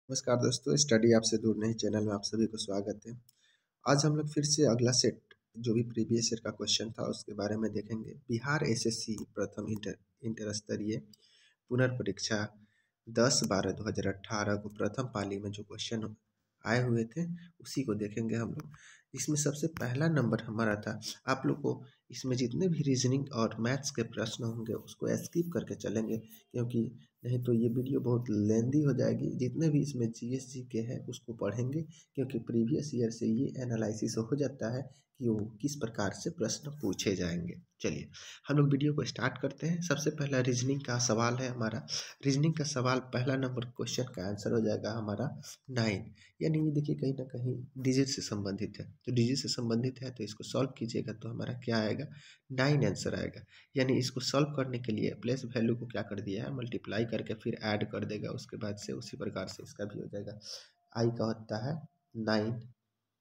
नमस्कार दोस्तों, स्टडी आपसे दूर नहीं चैनल में आप सभी को स्वागत है। आज हम लोग फिर से अगला सेट जो भी प्रीवियस ईयर का क्वेश्चन था उसके बारे में देखेंगे। बिहार एसएससी प्रथम इंटर स्तरीय पुनर्परीक्षा 10/12/2018 को प्रथम पाली में जो क्वेश्चन आए हुए थे उसी को देखेंगे हम लोग। इसमें सबसे पहला नंबर हमारा था। आप लोग को इसमें जितने भी रीजनिंग और मैथ्स के प्रश्न होंगे उसको स्किप करके चलेंगे, क्योंकि नहीं तो ये वीडियो बहुत लेंदी हो जाएगी। जितने भी इसमें जीएस जीके है उसको पढ़ेंगे, क्योंकि प्रीवियस ईयर से ये एनालिसिस हो जाता है कि वो किस प्रकार से प्रश्न पूछे जाएंगे। चलिए हम लोग वीडियो को स्टार्ट करते हैं। सबसे पहला रीजनिंग का सवाल है हमारा। रीजनिंग का सवाल पहला नंबर क्वेश्चन का आंसर हो जाएगा हमारा 9। यानी ये देखिए कहीं ना कहीं डिजिट से संबंधित है, तो डिजिट से संबंधित है तो इसको सॉल्व कीजिएगा तो हमारा क्या आएगा, 9 आंसर आएगा। यानी इसको सॉल्व करने के लिए प्लेस वैल्यू को क्या कर दिया है, मल्टीप्लाई करके फिर ऐड कर देगा, उसके बाद से उसी प्रकार से इसका भी हो जाएगा। आई का होता है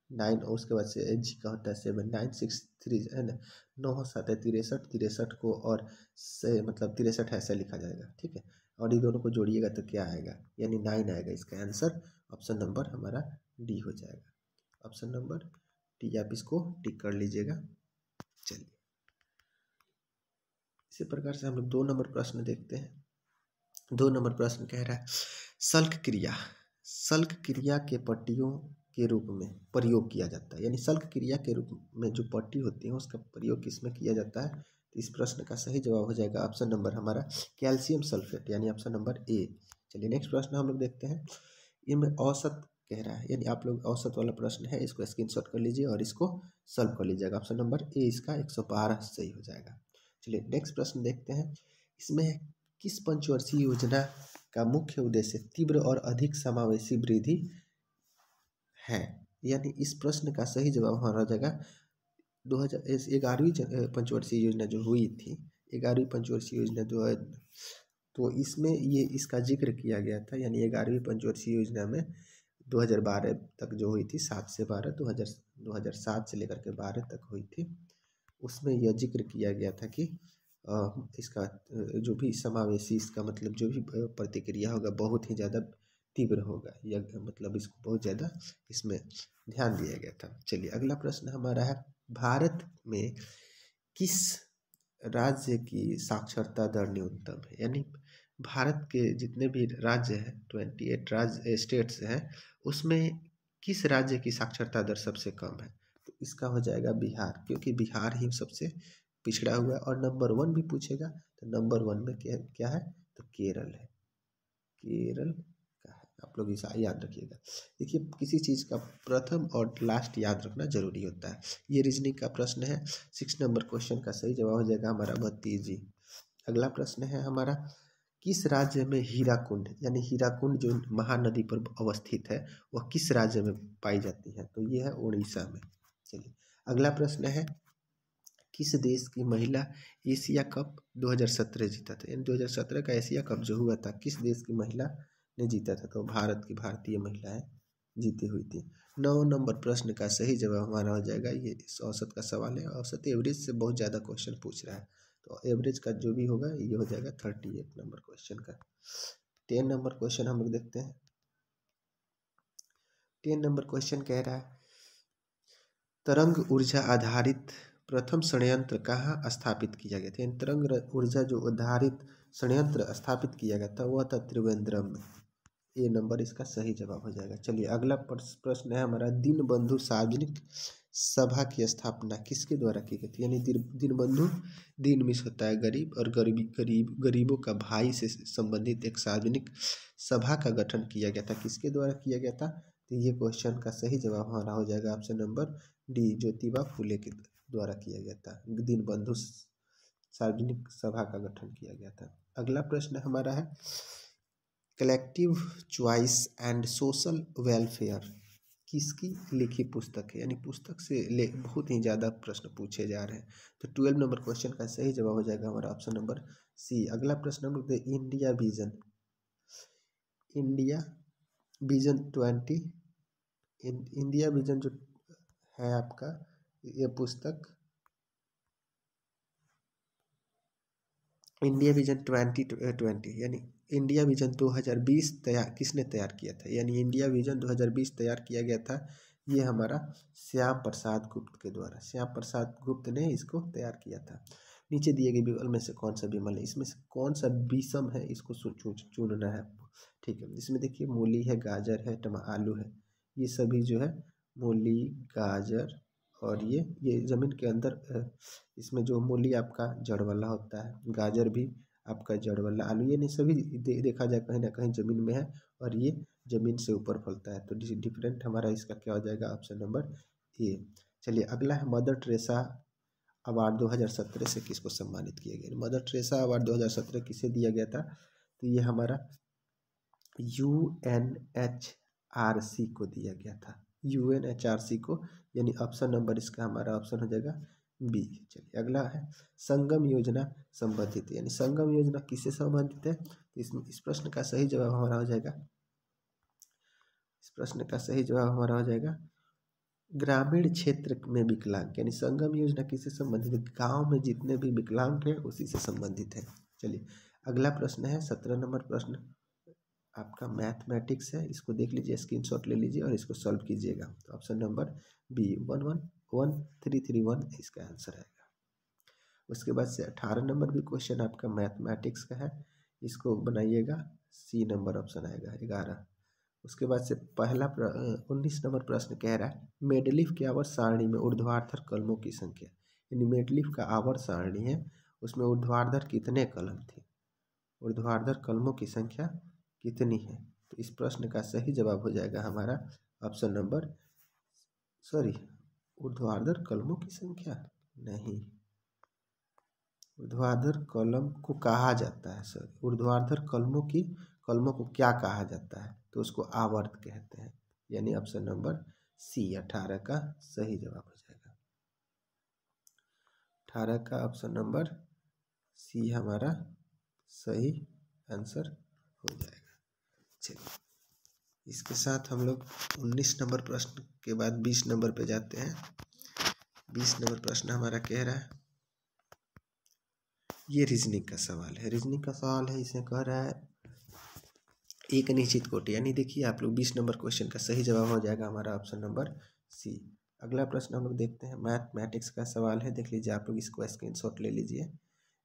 9 और उसके बाद से जी का होता है 7, 9 6 3 है ना, 9 7 63, 63 को और से मतलब 63 ऐसा लिखा जाएगा, ठीक है। और ये दोनों को जोड़िएगा तो क्या आएगा, यानी 9 आएगा। इसका आंसर ऑप्शन नंबर हमारा डी हो जाएगा। ऑप्शन नंबर डी आप इसको टिक कर लीजिएगा। चलिए इसी प्रकार से हम लोग 2 नंबर प्रश्न देखते हैं। 2 नंबर प्रश्न कह रहा है सल्क क्रिया के पट्टियों के रूप में प्रयोग किया जाता है। यानी सल्क क्रिया के रूप में जो पट्टी होती है उसका प्रयोग किसमें किया जाता है। तो इस प्रश्न का सही जवाब हो जाएगा ऑप्शन नंबर हमारा कैल्शियम सल्फेट, यानी ऑप्शन नंबर ए। चलिए नेक्स्ट प्रश्न हम लोग देखते हैं। इनमें औसत कह रहा है, यानी आप लोग औसत वाला प्रश्न है, इसको स्क्रीनशॉट कर लीजिए और इसको सॉल्व कर लीजिएगा। ऑप्शन नंबर ए इसका 112 सही हो जाएगा। चलिए नेक्स्ट प्रश्न देखते हैं। इसमें किस पंचवर्षीय योजना का मुख्य उद्देश्य तीव्र और अधिक समावेशी वृद्धि है। यानी इस प्रश्न का सही जवाब हमारा हो जाएगा 2011वीं पंचवर्षीय योजना जो हुई थी, 11वीं पंचवर्षीय योजना तो इसमें ये इसका जिक्र किया गया था। यानी 11वीं पंचवर्षीय योजना में 2012 तक जो हुई थी, 7 से 12 2007 से लेकर के 12 तक हुई थी, उसमें यह जिक्र किया गया था कि इसका जो भी समावेशी, इसका मतलब जो भी प्रतिक्रिया होगा बहुत ही ज़्यादा तीव्र होगा, या मतलब इसको बहुत ज़्यादा इसमें ध्यान दिया गया था। चलिए अगला प्रश्न हमारा है, भारत में किस राज्य की साक्षरता दर न्यूनतम है। यानी भारत के जितने भी राज्य हैं, 28 राज्य स्टेट्स हैं, उसमें किस राज्य की साक्षरता दर सबसे कम है। तो इसका हो जाएगा बिहार, क्योंकि बिहार ही सबसे पिछड़ा हुआ है। और नंबर 1 भी पूछेगा तो नंबर 1 में क्या है, तो केरल है। केरल का है, आप लोग इसे याद रखिएगा। देखिए किसी चीज़ का प्रथम और लास्ट याद रखना जरूरी होता है। ये रीजनिंग का प्रश्न है। 6 नंबर क्वेश्चन का सही जवाब हो जाएगा हमारा भतीजी। अगला प्रश्न है हमारा, किस राज्य में हीराकुंड, यानी हीराकुंड जो महानदी पर अवस्थित है वह किस राज्य में पाई जाती है। तो ये है उड़ीसा में। चलिए अगला प्रश्न है, किस देश की महिला एशिया कप 2017 जीता था। यानी 2017 का एशिया कप जो हुआ था, किस देश की महिला ने जीता था। तो भारत की भारतीय महिलाएं जीती हुई थी। 9 नंबर प्रश्न का सही जवाब हमारा हो जाएगा, ये औसत का सवाल है। औसत एवरेज से बहुत ज़्यादा क्वेश्चन पूछ रहा है, तो एवरेज का जो भी होगा ये हो जाएगा 38 नंबर क्वेश्चन का। 10 नंबर क्वेश्चन हम लोग देखते हैं। 10 नंबर क्वेश्चन कह रहा है, तरंग ऊर्जा आधारित प्रथम संयंत्र कहाँ स्थापित किया गया था। तरंग ऊर्जा जो आधारित संयंत्र स्थापित किया गया था वह था त्रिवेंद्रम में। ये नंबर इसका सही जवाब हो जाएगा। चलिए अगला प्रश्न है हमारा, दीनबंधु सार्वजनिक सभा की स्थापना किसके द्वारा की गई थी। यानी दीनबंधु, दीन मिस होता है गरीब, और गरीबों का भाई से संबंधित एक सार्वजनिक सभा का गठन किया गया था। किसके द्वारा किया गया था, तो ये क्वेश्चन का सही जवाब हमारा हो जाएगा option number D, Jyotiba Phule के द्वारा किया गया था। दीनबंधु सार्वजनिक सभा का गठन किया गया था। अगला प्रश्न हमारा है, collective choice and social welfare किसकी लिखी पुस्तक है। यानी पुस्तक से बहुत ही ज़्यादा प्रश्न पूछे जा रहे हैं। तो 12 नंबर क्वेश्चन का सही जवाब हो जाएगा हमारा ऑप्शन नंबर सी। अगला प्रश्न हम लोग इंडिया विजन 20, इंडिया विजन जो है आपका, ये पुस्तक इंडिया विजन 2020, यानी इंडिया विजन 2020 किसने तैयार किया था, यानी इंडिया विजन 2020 तैयार किया गया था, ये हमारा श्याम प्रसाद गुप्त के द्वारा, श्याम प्रसाद गुप्त ने इसको तैयार किया था। नीचे दिए गए विकल्प में से कौन सा विमल है, इसमें से कौन सा विषम है, इसको चुनना है आपको। ठीक है, इसमें देखिए मूली है, गाजर है, आलू है, ये सभी जो है मूली, गाजर और ये ज़मीन के अंदर, इसमें जो मूली आपका जड़ वाला होता है, गाजर भी आपका जड़ वाला, आलू ये नहीं सभी देखा जाए कहीं ना कहीं ज़मीन में है और ये ज़मीन से ऊपर फलता है। तो डिफरेंट हमारा इसका क्या हो जाएगा, ऑप्शन नंबर ए। चलिए अगला है मदर टेरेसा अवार्ड 2017 से किसको सम्मानित किया गया। मदर टेरेसा अवार्ड 2017 किसे दिया गया था, तो ये हमारा UNHRC को दिया गया था, UNHRC को, यानी ऑप्शन नंबर इसका हमारा ऑप्शन हो जाएगा बी। चलिए अगला है संगम योजना संबंधित, यानी संगम योजना किससे संबंधित है, तो इसमें इस प्रश्न का सही जवाब हमारा हो जाएगा, इस प्रश्न का सही जवाब हमारा हो जाएगा ग्रामीण क्षेत्र में विकलांग, यानी संगम योजना किससे संबंधित है, गांव में जितने भी विकलांग हैं उसी से संबंधित है। चलिए अगला प्रश्न है 17 नंबर प्रश्न आपका मैथमेटिक्स है, इसको देख लीजिए, स्क्रीनशॉट ले लीजिए और इसको सॉल्व कीजिएगा। तो ऑप्शन नंबर बी 11331 इसका आंसर आएगा। उसके बाद से 18 नंबर भी क्वेश्चन आपका मैथमेटिक्स का है, इसको बनाइएगा, सी नंबर ऑप्शन आएगा 11। उसके बाद से पहला 19 नंबर प्रश्न कह रहा है मेडलिफ के आवर्त सारणी में ऊर्ध्वाधर कलमों की संख्या, यानी मेडलिफ का आवर्त सारणी है उसमें ऊर्ध्वाधर कितने कलम थे, ऊर्ध्वाधर कलमों की संख्या कितनी है। तो इस प्रश्न का सही जवाब हो जाएगा हमारा ऑप्शन नंबर, ऊर्ध्वाधर कलमों की संख्या नहीं, ऊर्ध्वाधर कलम को कहा जाता है, ऊर्ध्वाधर कलमों को क्या कहा जाता है, तो उसको आवर्त कहते हैं, यानी ऑप्शन नंबर सी 18 का सही जवाब हो जाएगा। 18 का ऑप्शन नंबर सी हमारा सही आंसर हो जाएगा। चलिए इसके साथ हम लोग 19 नंबर प्रश्न के बाद 20 नंबर पे जाते हैं। 20 नंबर प्रश्न हमारा कह रहा है, ये रीजनिंग का सवाल है, रीजनिंग का सवाल है, इसमें कह रहा है एक निश्चित कोटि, यानी देखिए आप लोग 20 नंबर क्वेश्चन का सही जवाब हो जाएगा हमारा ऑप्शन नंबर सी। अगला प्रश्न हम लोग देखते हैं, मैथमेटिक्स का सवाल है, देख लीजिए आप लोग, इसको स्क्रीनशॉट ले लीजिए,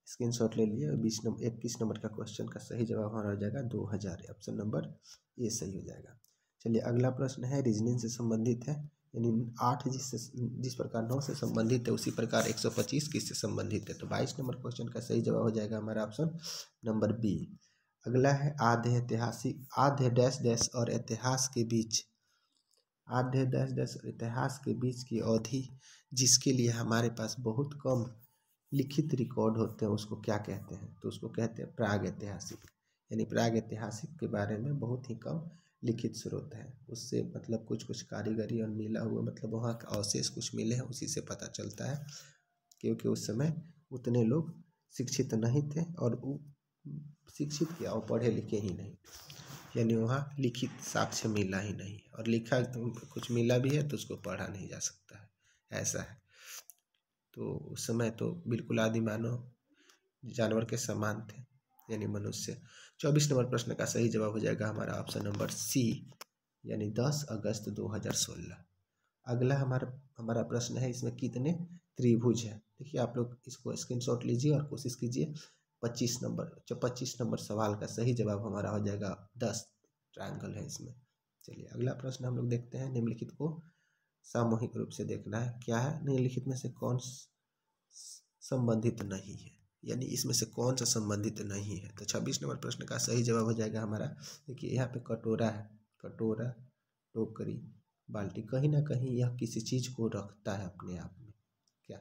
स्क्रीनशॉट ले लिए। 21 नंबर का क्वेश्चन का सही जवाब हमारा हो जाएगा 2000, ऑप्शन नंबर ये सही हो जाएगा। चलिए अगला प्रश्न है रीजनिंग से संबंधित है, यानी 8 जिस प्रकार 9 से संबंधित है उसी प्रकार 125 किससे संबंधित है। तो 22 नंबर क्वेश्चन का सही जवाब हो जाएगा हमारा ऑप्शन नंबर बी। अगला है आध्य डैश डैश और इतिहास के बीच, आध्य डैश डैश और इतिहास के बीच की अवधि जिसके लिए हमारे पास बहुत कम लिखित रिकॉर्ड होते हैं उसको क्या कहते हैं, तो उसको कहते हैं प्राग ऐतिहासिक, यानी प्राग ऐतिहासिक के बारे में बहुत ही कम लिखित स्रोत है, उससे मतलब कुछ कारीगरी और मिला हुआ, मतलब वहाँ का अवशेष कुछ मिले हैं उसी से पता चलता है, क्योंकि उस समय उतने लोग शिक्षित नहीं थे, और शिक्षित क्या, वो पढ़े लिखे ही नहीं, यानी वहाँ लिखित साक्ष्य मिला ही नहीं, और लिखा कुछ मिला भी है तो उसको पढ़ा नहीं जा सकता है, ऐसा है। तो उस समय तो बिल्कुल आदि मानव जानवर के समान थे, यानी मनुष्य। 24 नंबर प्रश्न का सही जवाब हो जाएगा हमारा ऑप्शन नंबर सी, यानी 10 अगस्त 2016। अगला हमारा प्रश्न है, इसमें कितने त्रिभुज है, देखिए आप लोग इसको स्क्रीनशॉट लीजिए और कोशिश कीजिए। 25 नंबर सवाल का सही जवाब हमारा हो जाएगा 10 ट्रायंगल है इसमें। चलिए अगला प्रश्न हम लोग देखते हैं, निम्नलिखित को सामूहिक रूप से देखना है, क्या है, निम्नलिखित में से कौन संबंधित नहीं है, यानी इसमें से कौन सा संबंधित नहीं है। तो 26 नंबर प्रश्न का सही जवाब हो जाएगा हमारा, देखिए यहाँ पे कटोरा है, कटोरा, टोकरी, बाल्टी, कहीं ना कहीं यह किसी चीज़ को रखता है अपने आप में, क्या,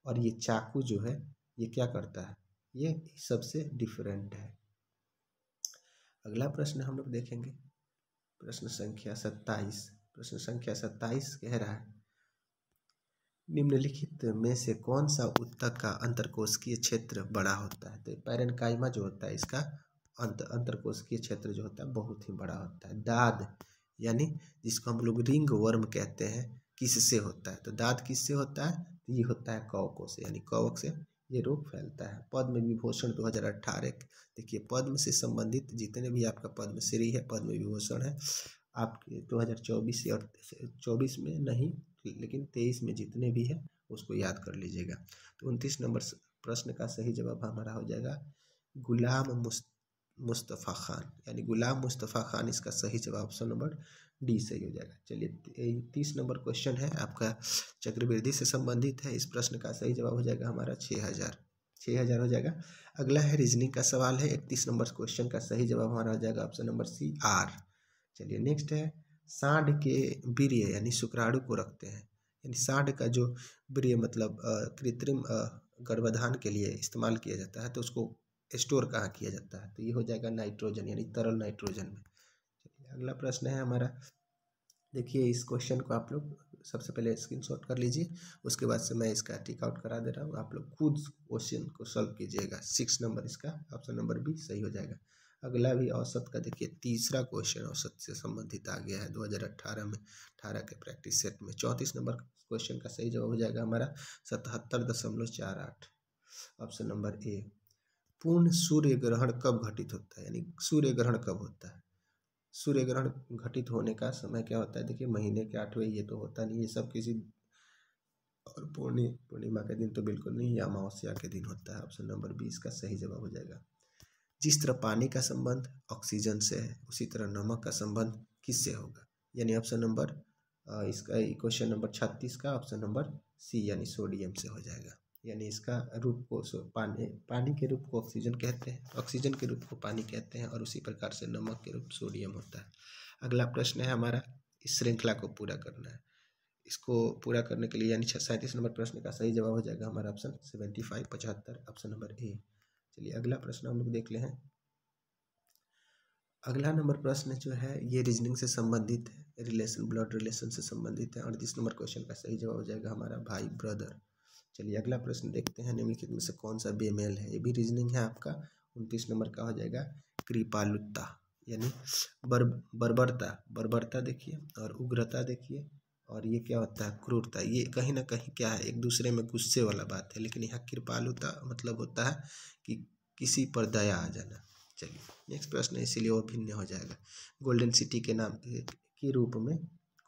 और ये चाकू जो है ये क्या करता है, ये सबसे डिफरेंट है। अगला प्रश्न हम लोग देखेंगे, प्रश्न संख्या 27। प्रश्न संख्या 27 कह रहा है निम्नलिखित में से कौन सा ऊतक का अंतरकोशिकीय क्षेत्र बड़ा होता है। तो पैरेन्काइमा जो होता है इसका अंतरकोशिकीय क्षेत्र जो होता है बहुत ही बड़ा होता है। दाद यानी जिसको हम लोग रिंग वर्म कहते हैं, किससे होता है, तो दाद किससे होता है, तो ये होता है कवकों से, यानी कवक से ये रोग फैलता है। पद्म विभूषण 2018, देखिए पद्म से संबंधित जितने भी आपका पद्मश्री है, पद्म विभूषण है, आपके 2024 और 24 में नहीं लेकिन 23 में जितने भी है उसको याद कर लीजिएगा। तो 29 नंबर प्रश्न का सही जवाब हमारा हो जाएगा गुलाम मुस्तफ़ा खान, यानी गुलाम मुस्तफ़ा खान इसका सही जवाब ऑप्शन नंबर डी सही हो जाएगा। चलिए 30 नंबर क्वेश्चन है आपका चक्रवृद्धि से संबंधित है। इस प्रश्न का सही जवाब हो जाएगा हमारा 6000 हो जाएगा। अगला है रीजनिंग का सवाल है। 31 नंबर क्वेश्चन का सही जवाब हमारा हो जाएगा ऑप्शन नंबर सी आर। चलिए नेक्स्ट है सांड के वीर्य यानी शुक्राणु को रखते हैं, यानी सांड का जो वीर्य मतलब कृत्रिम गर्भाधान के लिए इस्तेमाल किया जाता है तो उसको स्टोर कहाँ किया जाता है, तो ये हो जाएगा नाइट्रोजन यानी तरल नाइट्रोजन में। चलिए अगला प्रश्न है हमारा, देखिए इस क्वेश्चन को आप लोग सबसे पहले स्क्रीनशॉट कर लीजिए, उसके बाद से मैं इसका टिक आउट करा दे रहा हूँ, आप लोग खुद क्वेश्चन को सॉल्व कीजिएगा। 6 नंबर इसका ऑप्शन नंबर बी सही हो जाएगा। अगला भी औसत का देखिए तीसरा क्वेश्चन औसत से संबंधित आ गया है 2018 में 18 के प्रैक्टिस सेट में। 34 नंबर क्वेश्चन का सही जवाब हो जाएगा हमारा 77.48 ऑप्शन नंबर ए। पूर्ण सूर्य ग्रहण कब घटित होता है, यानी सूर्य ग्रहण कब होता है। सूर्य ग्रहण घटित होने का समय क्या होता है, देखिए महीने के 8वें, ये तो होता नहीं, ये सब किसी और पूर्णिमा के दिन तो बिल्कुल नहीं, या अमावस्या के दिन होता है। ऑप्शन नंबर बी इसका सही जवाब हो जाएगा। जिस तरह पानी का संबंध ऑक्सीजन से है उसी तरह नमक का संबंध किससे होगा, यानी ऑप्शन नंबर इसका क्वेश्चन नंबर 36 का ऑप्शन नंबर सी यानी सोडियम से हो जाएगा। यानी इसका रूप को पानी के रूप को ऑक्सीजन कहते हैं, ऑक्सीजन के रूप को पानी कहते हैं, और उसी प्रकार से नमक के रूप सोडियम होता है। अगला प्रश्न है हमारा, इस श्रृंखला को पूरा करना है। इसको पूरा करने के लिए यानी 37 नंबर प्रश्न का सही जवाब हो जाएगा हमारा ऑप्शन 75 ऑप्शन नंबर ए। चलिए अगला प्रश्न हम लोग देख ले हैं। अगला नंबर प्रश्न जो है ये रीजनिंग से संबंधित है, रिलेशन ब्लड रिलेशन से संबंधित है। 38 नंबर क्वेश्चन का सही जवाब हो जाएगा हमारा भाई ब्रदर। चलिए अगला प्रश्न देखते हैं, निम्नलिखित में से कौन सा बेमेल है, ये भी रीजनिंग है आपका। 29 नंबर का हो जाएगा कृपालुता यानी बर्बरता देखिए, और उग्रता देखिए, और ये क्या होता है क्रूरता। ये कहीं ना कहीं क्या है, एक दूसरे में गुस्से वाला बात है, लेकिन यहाँ कृपालुता मतलब होता है कि किसी पर दया आ जाना। चलिए नेक्स्ट प्रश्न है, इसीलिए वो भिन्न हो जाएगा। गोल्डन सिटी के नाम के रूप में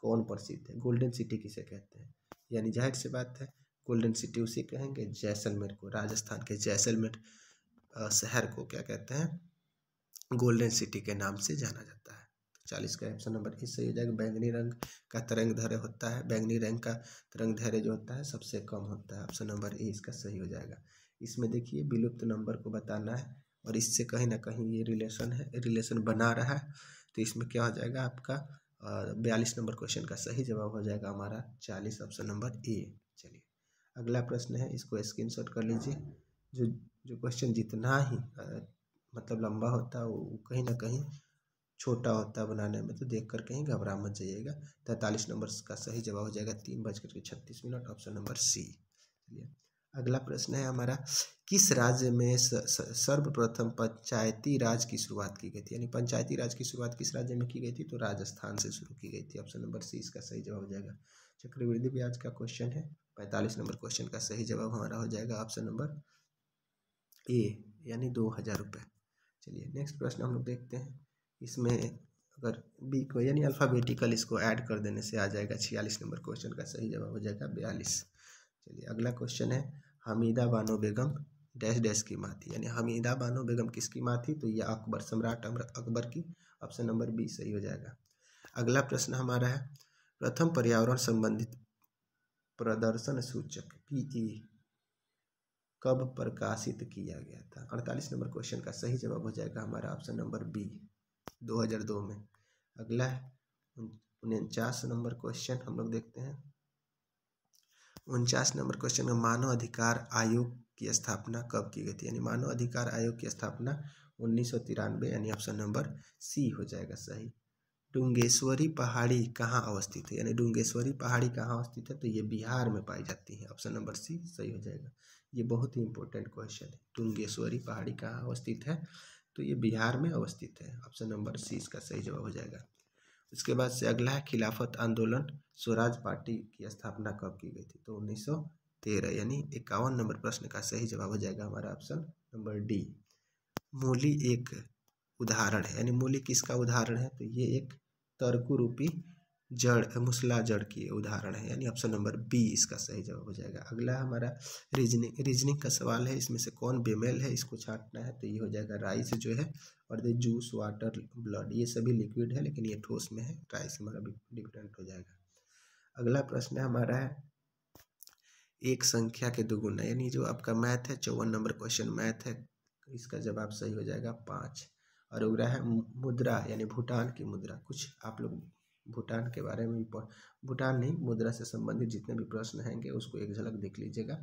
कौन प्रसिद्ध है, गोल्डन सिटी किसे कहते हैं, यानी जाहिर सी बात है गोल्डन सिटी उसे कहेंगे जैसलमेर को, राजस्थान के जैसलमेर शहर को क्या कहते हैं, गोल्डन सिटी के नाम से जाना जाता है। 40 का ऑप्शन नंबर ए सही हो जाएगा। बैंगनी रंग का तरंग धैर्य होता है, बैंगनी रंग का तरंग धैर्य जो होता है सबसे कम होता है। ऑप्शन नंबर ए इसका सही हो जाएगा। इसमें देखिए विलुप्त नंबर को बताना है और इससे कहीं ना कहीं ये रिलेशन बना रहा है, तो इसमें क्या हो जाएगा आपका 42 नंबर क्वेश्चन का सही जवाब हो जाएगा हमारा 40 ऑप्शन नंबर ए। चलिए अगला प्रश्न है, इसको स्क्रीनशॉट कर लीजिए। जो क्वेश्चन जितना ही मतलब लंबा होता है वो कहीं ना कहीं छोटा होता है बनाने में, तो देख कर कहीं घबरा मत जाइएगा। 43 नंबर का सही जवाब हो जाएगा 3:36 ऑप्शन नंबर सी। चलिए अगला प्रश्न है हमारा, किस राज्य में सर्वप्रथम पंचायती राज की शुरुआत की गई थी, यानी पंचायती राज की शुरुआत किस राज्य में की गई थी, तो राजस्थान से शुरू की गई थी। ऑप्शन नंबर सी इसका सही जवाब हो जाएगा। चक्रवृद्धि ब्याज का क्वेश्चन है, 45 नंबर क्वेश्चन का सही जवाब हमारा हो जाएगा ऑप्शन नंबर ए यानी 2000 रुपये। चलिए नेक्स्ट प्रश्न हम लोग देखते हैं। इसमें अगर बी को यानी अल्फ़ाबेटिकल इसको ऐड कर देने से आ जाएगा 46 नंबर क्वेश्चन का सही जवाब हो जाएगा 42। चलिए अगला क्वेश्चन है, हमीदा बानो बेगम डैश डैश की माँ थी, यानी हमीदा बानो बेगम किसकी माँ थी, तो यह अकबर सम्राट अकबर की। ऑप्शन नंबर बी सही हो जाएगा। अगला प्रश्न हमारा है, प्रथम पर्यावरण संबंधित प्रदर्शन सूचक PE कब प्रकाशित किया गया था। 48 नंबर क्वेश्चन का सही जवाब हो जाएगा हमारा ऑप्शन नंबर बी 2002 में। अगला है 49 नंबर क्वेश्चन हम लोग देखते हैं। 49 नंबर क्वेश्चन में मानव अधिकार आयोग की स्थापना कब की गई थी, यानी मानव अधिकार आयोग की स्थापना 1993 यानी ऑप्शन नंबर सी हो जाएगा सही। डुंगेश्वरी पहाड़ी कहाँ अवस्थित है, यानी डुंगेश्वरी पहाड़ी कहाँ अवस्थित है, तो ये बिहार में पाई जाती है। ऑप्शन नंबर सी सही हो जाएगा। ये बहुत ही इंपॉर्टेंट क्वेश्चन है, डुंगेश्वरी पहाड़ी कहाँ अवस्थित है, तो ये बिहार में अवस्थित है। ऑप्शन नंबर सी इसका सही जवाब हो जाएगा। उसके बाद से अगला है, खिलाफत आंदोलन स्वराज पार्टी की स्थापना कब की गई थी, तो 13, यानी 51 नंबर प्रश्न का सही जवाब हो जाएगा हमारा ऑप्शन नंबर डी। मूली एक उदाहरण है, यानी मूली किसका उदाहरण है, तो ये एक तर्कु रूपी जड़, मूसला जड़ की उदाहरण है, यानी ऑप्शन नंबर बी इसका सही जवाब हो जाएगा। अगला हमारा रीजनिंग का सवाल है, इसमें से कौन बेमेल है, इसको छांटना है, तो ये हो जाएगा राइस जो है, और द जूस, वाटर, ब्लड, ये सभी लिक्विड है लेकिन ये ठोस में है, राइस हमारा डिफरेंट हो जाएगा। अगला प्रश्न हमारा है एक संख्या के दुगुना, यानी जो आपका मैथ है 54 नंबर क्वेश्चन मैथ है, इसका जवाब सही हो जाएगा 5। और अगला है मुद्रा, यानी भूटान की मुद्रा। कुछ आप लोग भूटान के बारे में भूटान नहीं, मुद्रा से संबंधित जितने भी प्रश्न हैंगे उसको एक झलक देख लीजिएगा,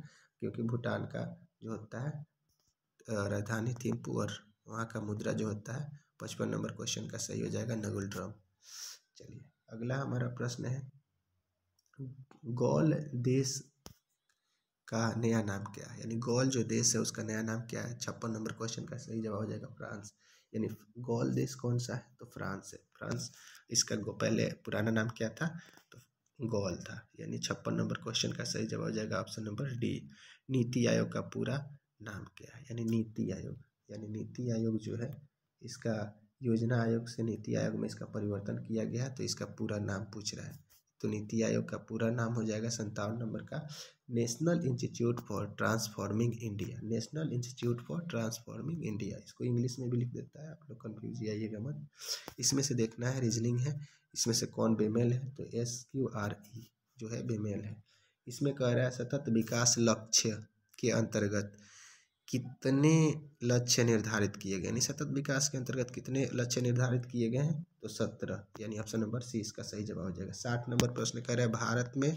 क्योंकि भूटान का जो होता है राजधानी थिम्पू, और वहाँ का मुद्रा जो होता है 55 नंबर क्वेश्चन का सही हो जाएगा नगुल ड्रम। चलिए अगला हमारा प्रश्न है गौल देश का नया नाम क्या है, यानी गौल जो देश है उसका नया नाम क्या है। 56 नंबर क्वेश्चन का सही जवाब हो जाएगा फ्रांस, यानी गौल देश कौन सा है, तो फ्रांस है। फ्रांस इसका पहले पुराना नाम क्या था, तो गौल था, यानी 56 नंबर क्वेश्चन का सही जवाब हो जाएगा option number D. NITI Aayog का पूरा नाम क्या है, यानी नीति आयोग, यानी नीति आयोग जो है इसका योजना आयोग से नीति आयोग में इसका परिवर्तन किया गया है, तो इसका पूरा नाम पूछ रहा है, तो नीति आयोग का पूरा नाम हो जाएगा 57 नंबर का national institute for transforming India. National institute for transforming India, इसको इंग्लिश में भी लिख देता है, आप लोग कन्फ्यूज आइएगा मत। इसमें से देखना है रीजनिंग है, इसमें से कौन बेमेल है, तो SQRE जो है बेमेल है। इसमें कह रहा है सतत विकास लक्ष्य के अंतर्गत कितने लक्ष्य निर्धारित किए गए, यानी सतत विकास के अंतर्गत कितने लक्ष्य निर्धारित किए गए हैं, तो 17, यानी ऑप्शन नंबर सी इसका सही जवाब हो जाएगा। 60 नंबर प्रश्न कह रहा है भारत में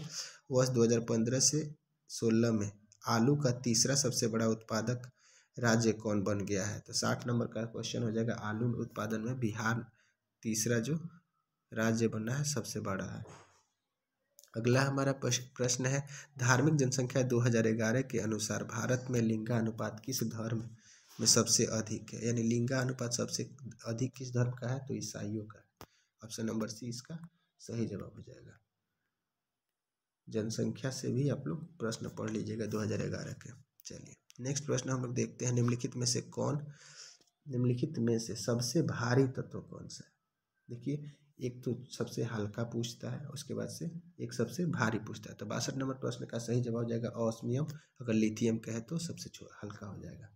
वर्ष 2015 से 16 में आलू का तीसरा सबसे बड़ा उत्पादक राज्य कौन बन गया है, तो 60 नंबर का क्वेश्चन हो जाएगा आलू उत्पादन में बिहार तीसरा जो राज्य बना है सबसे बड़ा है। अगला हमारा प्रश्न है धार्मिक जनसंख्या 2011 के अनुसार भारत में लिंगानुपात किस धर्म में सबसे अधिक है, यानी लिंगानुपात सबसे अधिक किस धर्म का है, तो ईसाइयों का है। ऑप्शन नंबर सी इसका सही जवाब हो जाएगा। जनसंख्या से भी आप लोग प्रश्न पढ़ लीजिएगा 2011 के। चलिए नेक्स्ट प्रश्न हम लोग देखते हैं निम्नलिखित में से सबसे भारी तत्व कौन सा है। देखिए एक तो सबसे हल्का पूछता है, उसके बाद से एक सबसे भारी पूछता है, तो 62 नंबर प्रश्न का सही जवाब हो जाएगा ऑस्मियम, अगर लिथियम कहे तो सबसे हल्का हो जाएगा।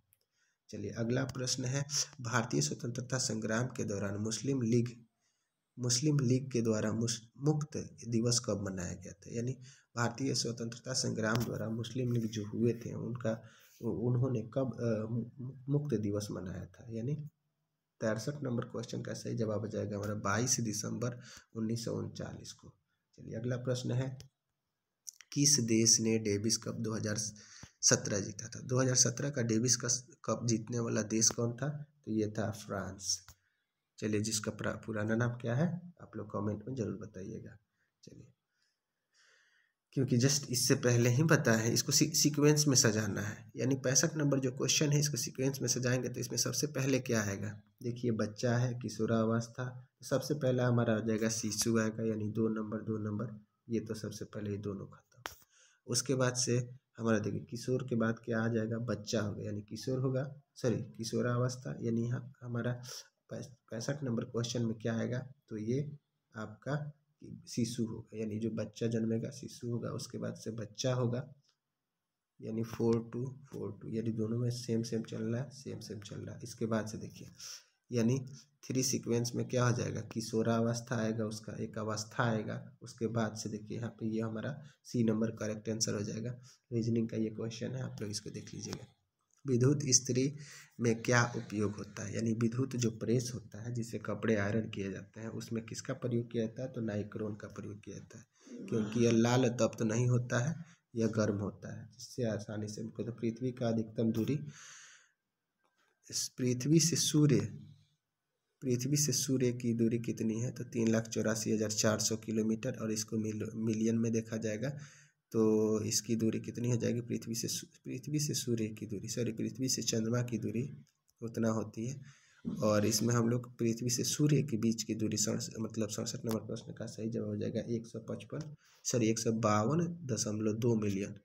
चलिए अगला प्रश्न है भारतीय स्वतंत्रता संग्राम के दौरान मुस्लिम लीग के द्वारा मुक्त दिवस कब मनाया गया था, यानी भारतीय स्वतंत्रता संग्राम द्वारा मुस्लिम लीग जो हुए थे उन्होंने कब मुक्त दिवस मनाया था, यानी 63 नंबर क्वेश्चन का सही जवाब हो जाएगा हमारा 22 दिसंबर 1939 को। चलिए अगला प्रश्न है किस देश ने डेविस कप 2017 जीता था। 2017 का डेविस कप जीतने वाला देश कौन था, तो ये था फ्रांस। चलिए जिसका पुराना नाम क्या है आप लोग कमेंट में जरूर बताइएगा। चलिए क्योंकि जस्ट इससे पहले ही पता है, इसको सीक्वेंस में सजाना है, यानी 65 नंबर जो क्वेश्चन है इसको सीक्वेंस में सजाएंगे तो इसमें सबसे पहले क्या आएगा, देखिए बच्चा है, किशोरावस्था, सबसे पहला हमारा आ जाएगा शिशु आएगा, यानी 2 नंबर, ये तो सबसे पहले ये दोनों खत्म। उसके बाद से हमारा देखिए किशोर के बाद क्या आ जाएगा, बच्चा होगा, यानी किशोर होगा, किशोरावस्था, यानी यहाँ हमारा 65 नंबर क्वेश्चन में क्या आएगा, तो ये आपका शिशु होगा, यानी जो बच्चा जन्मेगा शिशु होगा। उसके बाद से बच्चा होगा, यानी 4 to 4 यानी दोनों में सेम चल रहा है, सेम चल रहा है। इसके बाद से देखिए यानी 3 सीक्वेंस में क्या हो जाएगा, किशोरावस्था आएगा, उसका एक अवस्था आएगा। उसके बाद से देखिए यहाँ पे ये हमारा सी नंबर करेक्ट आंसर हो जाएगा। रीजनिंग का ये क्वेश्चन है, आप लोग इसको देख लीजिएगा। विद्युत इस्त्री में क्या उपयोग होता है, यानी विद्युत जो प्रेस होता है जिससे कपड़े आयरन किए जाते हैं उसमें किसका प्रयोग किया जाता है, तो नाइक्रोन का प्रयोग किया जाता है, क्योंकि यह लाल तप्त नहीं होता है, यह गर्म होता है, जिससे आसानी से। तो पृथ्वी का अधिकतम दूरी पृथ्वी से सूर्य की दूरी कितनी है, तो 3,84,400 किलोमीटर, और इसको मिलियन में देखा जाएगा तो इसकी दूरी कितनी हो जाएगी, पृथ्वी से सूर्य की दूरी, पृथ्वी से चंद्रमा की दूरी उतना होती है। और इसमें हम लोग पृथ्वी से सूर्य के बीच की दूरी 67 नंबर प्रश्न का सही जवाब हो जाएगा 152.2 मिलियन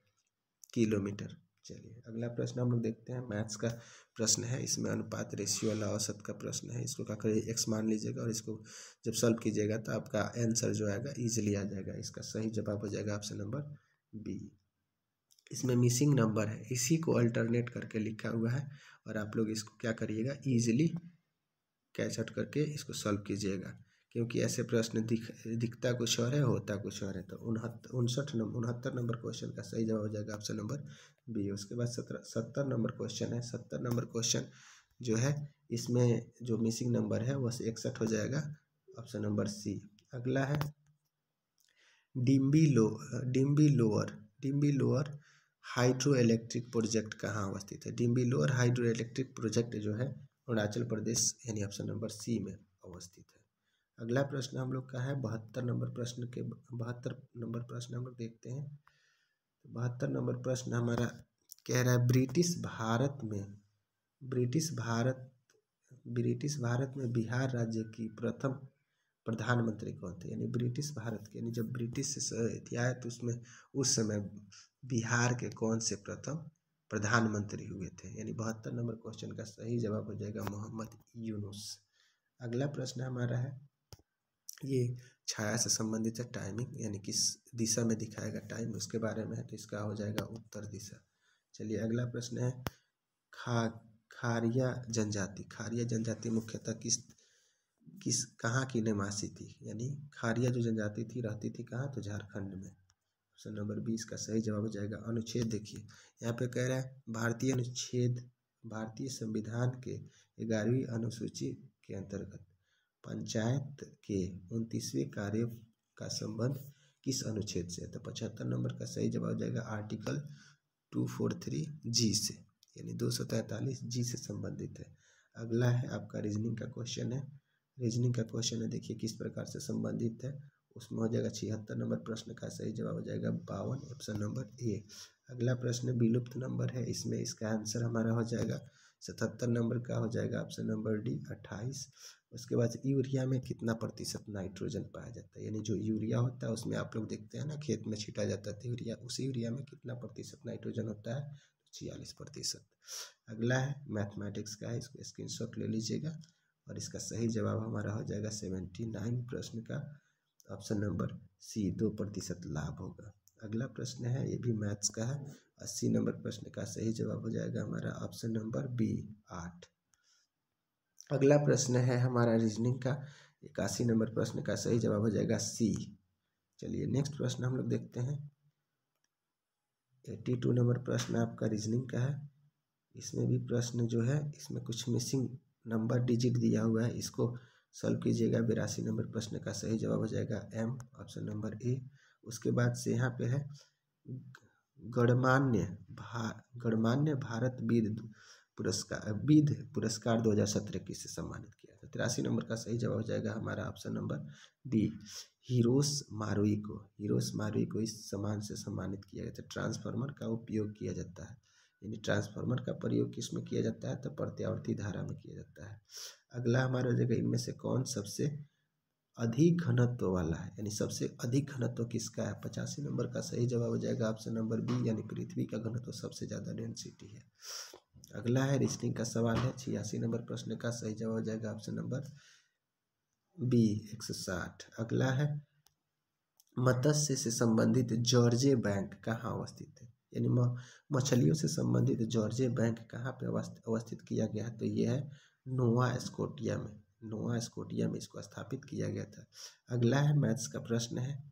किलोमीटर। चलिए अगला प्रश्न हम लोग देखते हैं, मैथ्स का प्रश्न है। इसमें अनुपात, रेशियो वाला औसत का प्रश्न है। इसको क्या करिए, एक्स मान लीजिएगा और इसको जब सॉल्व कीजिएगा तो आपका आंसर जो आएगा ईजिली आ जाएगा। इसका सही जवाब हो जाएगा ऑप्शन नंबर बी। इसमें मिसिंग नंबर है, इसी को अल्टरनेट करके लिखा हुआ है और आप लोग इसको क्या करिएगा, ईजिली कैच आउट करके इसको सॉल्व कीजिएगा, क्योंकि ऐसे प्रश्न दिखता कुछ और है, होता कुछ और है। तो 69 नंबर क्वेश्चन का सही जवाब हो जाएगा ऑप्शन नंबर बी। उसके बाद 70 नंबर क्वेश्चन है। 70 नंबर क्वेश्चन जो है इसमें जो मिसिंग नंबर है वह 61 हो जाएगा, ऑप्शन नंबर सी। अगला है Demwe lower hydro electric project कहाँ अवस्थित है। Demwe lower hydro electric project जो है अरुणाचल प्रदेश यानी ऑप्शन नंबर सी में अवस्थित है। अगला प्रश्न हम लोग का है 72 नंबर प्रश्न हम लोग देखते हैं। 72 नंबर प्रश्न हमारा कह रहा है ब्रिटिश भारत में बिहार राज्य की प्रथम प्रधानमंत्री कौन थे। यानी ब्रिटिश भारत के, यानी जब ब्रिटिश से आया तो उसमें उस समय बिहार के कौन से प्रथम प्रधानमंत्री हुए थे। यानी 72 नंबर क्वेश्चन का सही जवाब हो जाएगा मोहम्मद यूनुस। अगला प्रश्न हमारा है, ये छाया से संबंधित है, टाइमिंग यानी किस दिशा में दिखाएगा टाइम, उसके बारे में है, तो इसका हो जाएगा उत्तर दिशा। चलिए अगला प्रश्न है, खारिया जनजाति मुख्यतः किस कहाँ की निवासी थी। यानी खारिया जो जनजाति थी रहती थी कहाँ, तो झारखंड में। ऑप्शन नंबर 20 का सही जवाब हो जाएगा। अनुच्छेद देखिए यहाँ पे कह रहा है भारतीय संविधान के 11वीं अनुसूची के अंतर्गत पंचायत के 29वें कार्य का संबंध किस अनुच्छेद से है। तो 75 नंबर का सही जवाब हो जाएगा आर्टिकल 243 जी से, यानी 243 जी से संबंधित है। अगला है आपका रीजनिंग का क्वेश्चन है। देखिए किस प्रकार से संबंधित है, उसमें हो जाएगा 76 नंबर प्रश्न का सही जवाब हो जाएगा 52, ऑप्शन नंबर ए। अगला प्रश्न विलुप्त नंबर है, इसमें इसका आंसर हमारा हो जाएगा 77 नंबर का हो जाएगा ऑप्शन नंबर डी 28। उसके बाद यूरिया में कितना प्रतिशत नाइट्रोजन पाया जाता है। यानी जो यूरिया होता है उसमें आप लोग देखते हैं ना खेत में छीटा जाता है यूरिया, उसी यूरिया में कितना प्रतिशत नाइट्रोजन होता है, 46%। अगला है मैथमेटिक्स का है, इसको स्क्रीनशॉट ले लीजिएगा और इसका सही जवाब हमारा हो जाएगा 79 प्रश्न का ऑप्शन नंबर सी 2% लाभ होगा। अगला प्रश्न है, ये भी मैथ्स का है। 80 नंबर प्रश्न का सही जवाब हो जाएगा हमारा ऑप्शन नंबर बी 8। अगला प्रश्न है हमारा रीजनिंग का, 81 नंबर प्रश्न का सही जवाब हो जाएगा सी। चलिए नेक्स्ट प्रश्न हम लोग देखते हैं। 82 नंबर प्रश्न आपका रीजनिंग का है। इसमें भी प्रश्न जो है इसमें कुछ मिसिंग नंबर डिजिट दिया हुआ है, इसको सॉल्व कीजिएगा। 82 नंबर प्रश्न का सही जवाब हो जाएगा एम, ऑप्शन नंबर ए। उसके बाद से यहाँ पे है गणमान्य भारत विद् पुरस्कार 2017 किससे सम्मानित किया था। 83 नंबर का सही जवाब हो जाएगा हमारा ऑप्शन नंबर डी हीरोस मारुई को इस सम्मान से सम्मानित किया गया था। ट्रांसफार्मर का उपयोग किया जाता है, यानी ट्रांसफार्मर का प्रयोग किस में किया जाता है, तो प्रत्यावर्ती धारा में किया जाता है। अगला हमारा हो जाएगा, इनमें से कौन सबसे अधिक घनत्व वाला है, यानी सबसे अधिक घनत्व किसका है। 85 नंबर का सही जवाब हो जाएगा ऑप्शन नंबर बी, यानी पृथ्वी का घनत्व सबसे ज़्यादा डेंसिटी है। अगला है रीजनिंग का सवाल है। 86 नंबर प्रश्न का सही जवाब हो जाएगा ऑप्शन नंबर बी 160। अगला है मत्स्य से संबंधित जॉर्जे बैंक कहाँ अवस्थित है। यानी मछलियों से संबंधित जॉर्जे बैंक कहाँ पे अवस्थित किया गया है, तो ये है नोवा स्कोटिया में इसको स्थापित किया गया था। अगला है मैथ्स का प्रश्न है।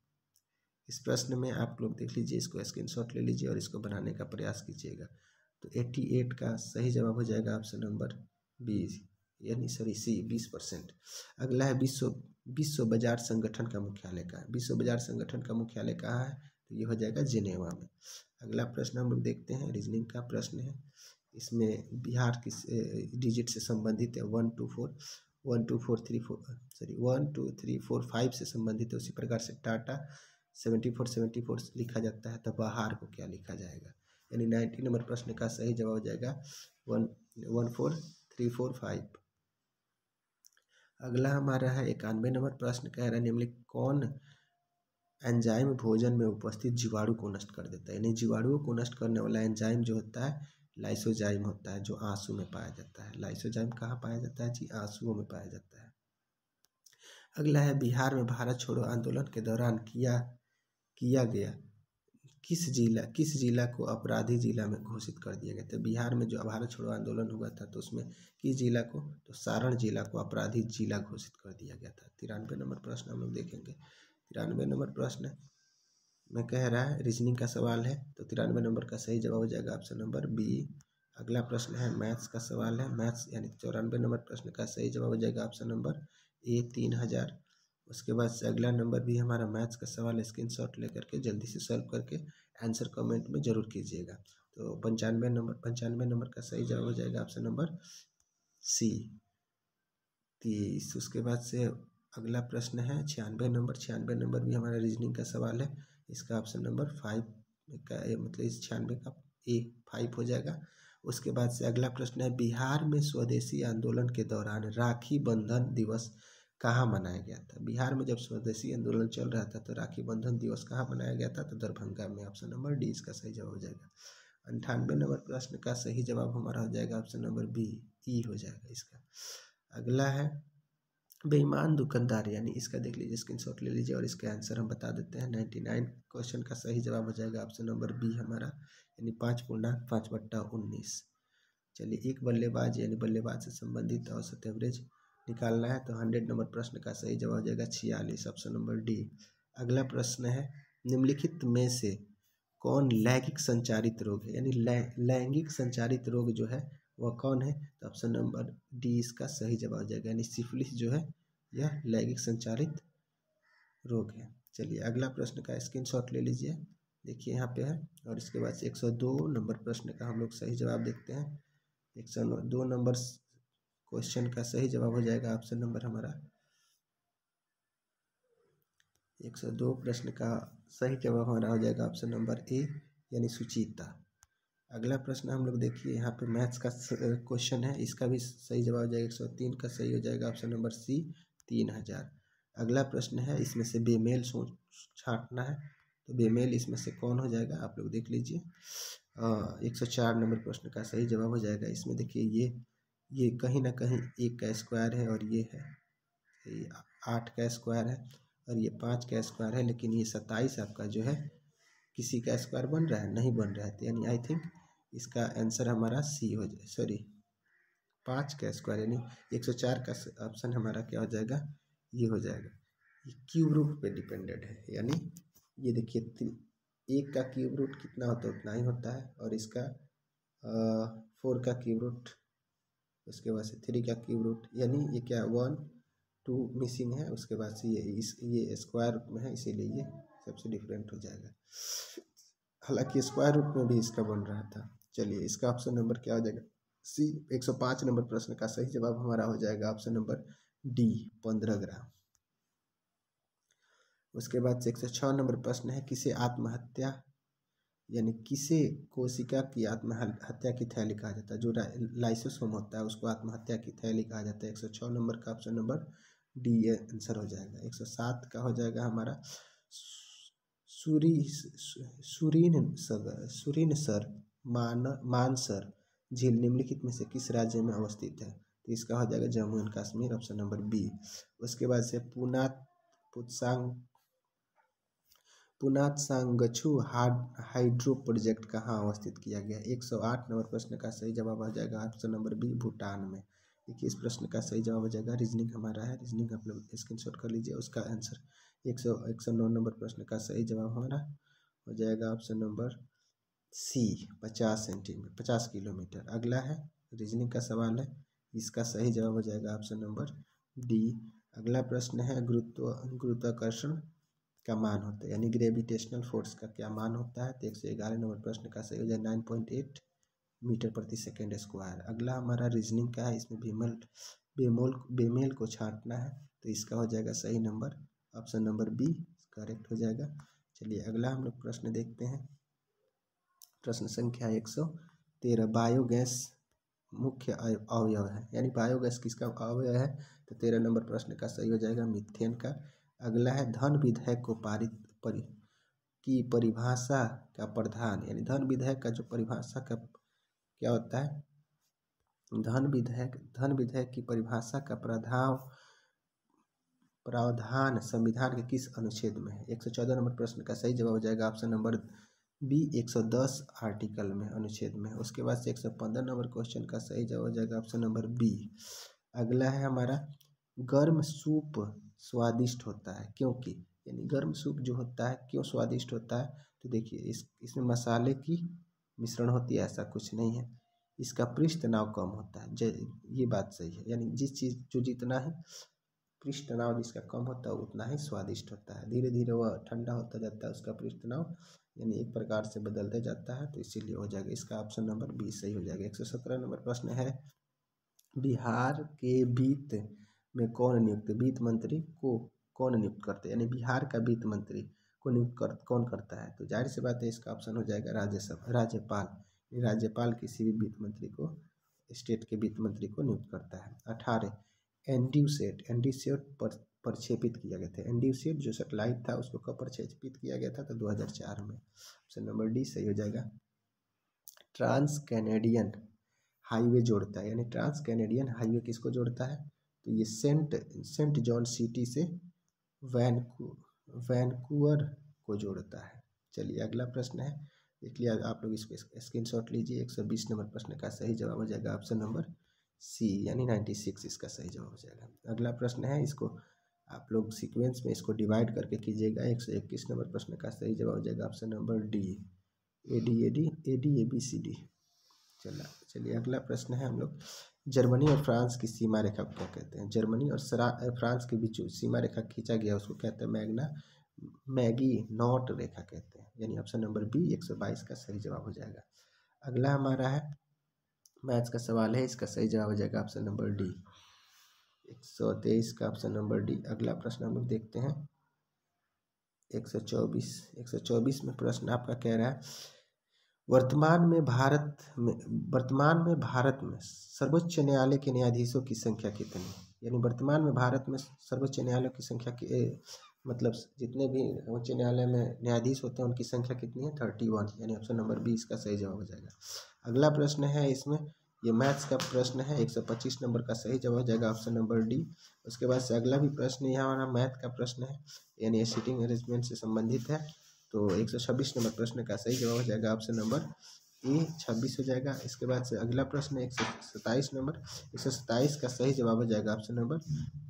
इस प्रश्न में आप लोग देख लीजिए, इसको स्क्रीनशॉट ले लीजिए और इसको बनाने का प्रयास कीजिएगा। तो 88 का सही जवाब हो जाएगा ऑप्शन नंबर बी, यानी सी 20%। अगला है विश्व बाजार संगठन का मुख्यालय कहाँ है। विश्व बाजार संगठन का मुख्यालय कहाँ है, तो ये हो जाएगा जिनेवा में। अगला प्रश्न हम लोग देखते हैं, रीजनिंग का प्रश्न है। इसमें बिहार किस डिजिट से संबंधित है, 1 2 3 4 5 से संबंधित है। उसी प्रकार से टाटा 74 लिखा जाता है, तो बाहर को क्या लिखा जाएगा। यानी 90 नंबर प्रश्न का सही जवाब हो जाएगा 14345। अगला हमारा है 91 नंबर प्रश्न कह रहा है, निम्नलिखित कौन एंजाइम भोजन में उपस्थित जीवाणु को नष्ट कर देता है। यानी जीवाणुओं को नष्ट करने वाला एंजाइम जो होता है लाइसोजाइम होता है, जो आंसू में पाया जाता है। लाइसोजाइम कहाँ पाया जाता है जी? आंसुओं में पाया जाता है। अगला है बिहार में भारत छोड़ो आंदोलन के दौरान किया गया किस जिला को अपराधी जिला में घोषित कर दिया गया था? बिहार में जो भारत छोड़ो आंदोलन हुआ था तो उसमें किस जिला को? तो सारण जिला को अपराधी जिला घोषित कर दिया गया था। 93 नंबर प्रश्न हम लोग देखेंगे। 93 नंबर प्रश्न में कह रहा है रीजनिंग का सवाल है, तो 93 नंबर का सही जवाब हो जाएगा ऑप्शन नंबर बी। अगला प्रश्न है मैथ्स का सवाल है, मैथ्स यानी 94 नंबर प्रश्न का सही जवाब हो जाएगा ऑप्शन नंबर ए 3000। उसके बाद से अगला नंबर भी हमारा मैथ्स का सवाल है, स्क्रीनशॉट लेकर के जल्दी से सॉल्व करके आंसर कमेंट में जरूर कीजिएगा। तो 95 नंबर का सही जवाब हो जाएगा ऑप्शन नंबर सी 30। उसके बाद से अगला प्रश्न है 96 नंबर भी हमारा रीजनिंग का सवाल है, इसका ऑप्शन नंबर 5 का मतलब इस 96 का ए 5 हो जाएगा। उसके बाद से अगला प्रश्न है बिहार में स्वदेशी आंदोलन के दौरान राखी बंधन दिवस कहाँ मनाया गया था? बिहार में जब स्वदेशी आंदोलन चल रहा था तो राखी बंधन दिवस कहाँ मनाया गया था? तो दरभंगा में। ऑप्शन नंबर डी इसका सही जवाब हो जाएगा। 98 नंबर प्रश्न का सही जवाब हमारा हो जाएगा ऑप्शन नंबर बी ई हो जाएगा इसका। अगला है बेईमान दुकानदार, यानी इसका देख लीजिए, स्क्रीनशॉट ले लीजिए और इसका आंसर हम बता देते हैं। 99 क्वेश्चन का सही जवाब हो जाएगा ऑप्शन नंबर बी हमारा, यानी 5.5/19। चलिए एक बल्लेबाज यानी बल्लेबाज से संबंधित औसत एवरेज निकालना है, तो 100 नंबर प्रश्न का सही जवाब हो जाएगा 46, ऑप्शन नंबर डी। अगला प्रश्न है निम्नलिखित में से कौन लैंगिक संचारित रोग है? यानी लैंगिक संचारित रोग जो है वह कौन है? तो ऑप्शन नंबर डी इसका सही जवाब हो जाएगा, यानी सिफिलिस जो है यह लैंगिक संचारित रोग है। चलिए अगला प्रश्न का स्क्रीनशॉट ले लीजिए, देखिए यहाँ पे है। और इसके बाद 102 नंबर प्रश्न का हम लोग सही जवाब देखते हैं। 102 नंबर क्वेश्चन का सही जवाब हो जाएगा ऑप्शन नंबर हमारा 102 प्रश्न का सही जवाब हमारा हो जाएगा ऑप्शन नंबर ए, यानी सुचिता। अगला प्रश्न हम लोग देखिए यहाँ पे मैथ्स का क्वेश्चन है, इसका भी सही जवाब हो जाएगा 103 का सही हो जाएगा ऑप्शन नंबर सी 3000। अगला प्रश्न है इसमें से बेमेल छांटना है, तो बेमेल इसमें से कौन हो जाएगा आप लोग देख लीजिए। 104 नंबर प्रश्न का सही जवाब हो जाएगा। इसमें देखिए ये कहीं ना कहीं 1 का स्क्वायर है और ये है 8 का स्क्वायर है और ये 5 का स्क्वायर है, लेकिन ये 27 आपका जो है किसी का स्क्वायर बन रहा है, नहीं बन रहा है। तो यानी आई थिंक इसका आंसर हमारा सी हो जाए, सॉरी 5 का स्क्वायर, यानी 104 का ऑप्शन हमारा क्या हो जाएगा? ये हो जाएगा। ये क्यूब रूट पे डिपेंडेड है, यानी ये देखिए 1 का क्यूब रूट कितना होता है उतना ही होता है, और इसका 4 का क्यूब रूट, उसके बाद से 3 का क्यूब रूट, यानी ये क्या 1 2 मिसिंग है, उसके बाद से ये स्क्वायर रूट में है, इसीलिए ये सबसे डिफरेंट हो जाएगा। हालांकि स्क्वायर रूट में भी इसका बन रहा था। चलिए इसका ऑप्शन नंबर क्या हो जाएगा? सी। 105 नंबर प्रश्न का सही जवाब हमारा हो जाएगा ऑप्शन नंबर डी 15 ग्राम। उसके बाद से 106 नंबर प्रश्न है किसे आत्महत्या यानी किसे कोशिका की आत्महत्या की थैली कहा जाता है? जो लाइसोसोम होता है उसको आत्महत्या की थैली कहा जाता है। 106 नंबर का ऑप्शन नंबर डी आंसर हो जाएगा। 107 का हो जाएगा हमारा सुरीनसर मानसर झील निम्नलिखित में से किस राज्य में अवस्थित है? तो इसका हो जाएगा Jammu and Kashmir, option number B. उसके बाद से पुनातसांगछू हाइड्रो प्रोजेक्ट कहाँ अवस्थित किया गया? 108 नंबर प्रश्न का सही जवाब हो जाएगा ऑप्शन नंबर बी भूटान में। देखिए इस प्रश्न का सही जवाब हो जाएगा, रीजनिंग हमारा है, रीजनिंग आप लोग स्क्रीनशॉट कर लीजिए। उसका आंसर 109 नंबर प्रश्न का सही जवाब हमारा हो जाएगा ऑप्शन नंबर सी 50 किलोमीटर। अगला है रीजनिंग का सवाल है, इसका सही जवाब हो जाएगा ऑप्शन नंबर डी। अगला प्रश्न है गुरुत्वाकर्षण का मान होता है, यानी ग्रेविटेशनल फोर्स का क्या मान होता है? तो 111 नंबर प्रश्न का सही हो जाए 9.8 मीटर प्रति सेकेंड स्क्वायर। अगला हमारा रीजनिंग का है, इसमें बेमेल को छांटना है, तो इसका हो जाएगा सही number option number B correct हो जाएगा। चलिए अगला हम लोग प्रश्न देखते हैं, प्रश्न संख्या 113 बायोगैस मुख्य अवयव है, यानी बायोगैस किसका अवयव है? तो 13 नंबर प्रश्न का सही हो जाएगा मीथेन का। अगला है धन विधेयक को की परिभाषा का प्रावधान, यानी धन विधेयक का जो परिभाषा का क्या होता है, धन विधेयक की परिभाषा का प्रावधान संविधान के किस अनुच्छेद में है। 114 नंबर प्रश्न का सही जवाब हो जाएगा ऑप्शन नंबर बी 110 आर्टिकल में, अनुच्छेद में। उसके बाद से 115 नंबर क्वेश्चन का सही जवाब हो जाएगा ऑप्शन नंबर बी। अगला है हमारा गर्म सूप स्वादिष्ट होता है क्योंकि, यानी गर्म सूप जो होता है क्यों स्वादिष्ट होता है, तो देखिए इसमें मसाले की मिश्रण होती है, ऐसा कुछ नहीं है। इसका पृष्ठ तनाव कम होता है, ये बात सही है, यानी जिस चीज़ जो जितना ही पृष्ठ तनाव जिसका कम होता है उतना ही स्वादिष्ट होता है। धीरे धीरे वह ठंडा होता जाता है, उसका पृष्ठ तनाव यानी एक प्रकार से बदलते जाता है, तो इसीलिए हो जाएगा इसका ऑप्शन नंबर बी सही हो जाएगा। 117 नंबर प्रश्न है बिहार के वित्त में वित्त मंत्री को कौन नियुक्त करते हैं, यानी बिहार का वित्त मंत्री को नियुक्त कौन करता है, तो जाहिर सी बात है इसका ऑप्शन हो जाएगा राज्यपाल। राज्यपाल किसी भी वित्त मंत्री को, स्टेट के वित्त मंत्री को नियुक्त करता है। 18 एंड्यूसेट प्रक्षेपित किया गया था। एंड्यूसेट जो सैटेलाइट था उसको कब प्रक्षेपित किया गया था, तो 2004 में। ऑप्शन नंबर डी सही हो जाएगा। ट्रांस कैनेडियन हाईवे जोड़ता है, यानी ट्रांस कैनेडियन हाईवे किसको जोड़ता है, तो ये सेंट जॉन सिटी से वैनकूवर को जोड़ता है। चलिए अगला प्रश्न है, देखिए आप लोग इसको स्क्रीनशॉट लीजिए। 120 नंबर प्रश्न का सही जवाब हो जाएगा ऑप्शन नंबर सी, यानी 96 इसका सही जवाब हो जाएगा। अगला प्रश्न है, इसको आप लोग सीक्वेंस में इसको डिवाइड करके कीजिएगा। 121 नंबर प्रश्न का सही जवाब हो जाएगा ऑप्शन नंबर डी, AD, चलिए अगला प्रश्न है हम लोग, जर्मनी और फ्रांस की सीमा रेखा को क्या कहते हैं। जर्मनी और फ्रांस के बीच सीमा रेखा खींचा गया उसको कहते हैं मैगी नॉट रेखा कहते हैं, यानी ऑप्शन नंबर बी 122 का सही जवाब हो जाएगा। अगला हमारा है मैथ्स का सवाल है, इसका सही जवाब हो जाएगा ऑप्शन नंबर डी 123 का ऑप्शन नंबर डी। अगला प्रश्न हम लोग देखते हैं 124 में प्रश्न आपका कह रहा है वर्तमान में भारत में सर्वोच्च न्यायालय के न्यायाधीशों की संख्या कितनी है, यानी वर्तमान में भारत में सर्वोच्च न्यायालय की संख्या मतलब जितने भी उच्च न्यायालय में न्यायाधीश होते हैं उनकी संख्या कितनी है, 31, यानी ऑप्शन नंबर बी इसका सही जवाब हो जाएगा। अगला प्रश्न है इसमें, ये मैथ्स का प्रश्न है, 125 नंबर का सही जवाब हो जाएगा ऑप्शन नंबर डी। उसके बाद से अगला भी प्रश्न यहाँ हमारा मैथ का प्रश्न है, यानी सीटिंग अरेंजमेंट से संबंधित है, तो 126 नंबर प्रश्न का सही जवाब हो जाएगा ऑप्शन नंबर ए 26 हो जाएगा। इसके बाद से अगला प्रश्न 127 नंबर, 127 का सही जवाब हो जाएगा ऑप्शन नंबर